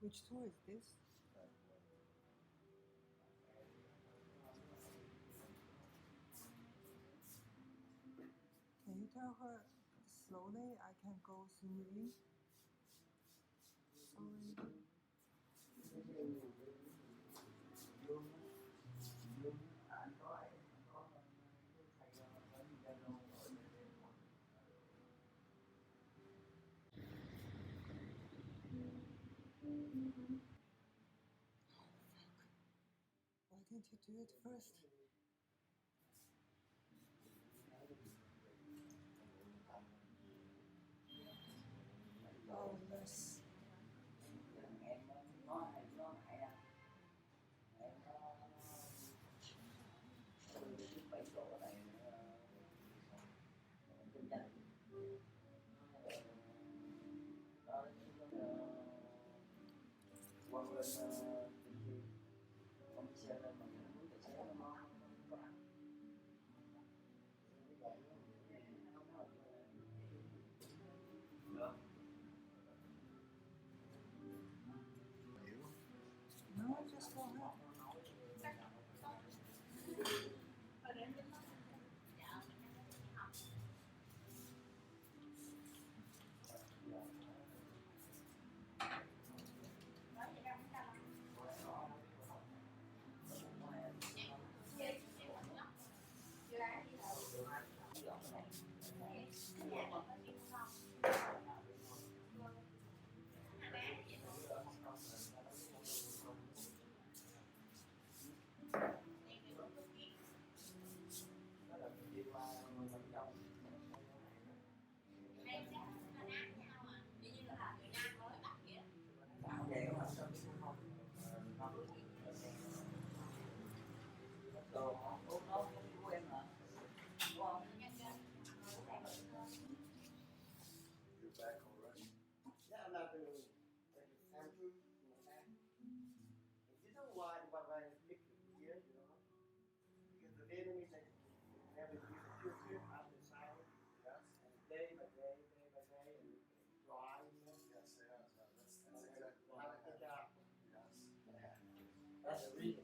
Which tour is this? Can you tell her slowly? I can go smoothly. Sorry. Why didn't you do it first? Oh, yes. Em có hay à, em có 7 chỗ này kinh doanh đó qua bên công ty xe lên mình muốn tài xế nó có ăn được. No, just go ahead. Đồ uống nấu của em hả? Đúng không? You're back already. Yeah, I'm not going to take a sample from that. And you know why I pick here, you know? Because the enemy they never use a filter out the side. Yes. And day by day, and dry. Yes, yeah. That's And exactly how to pick out. Yes. Yeah. That's the reason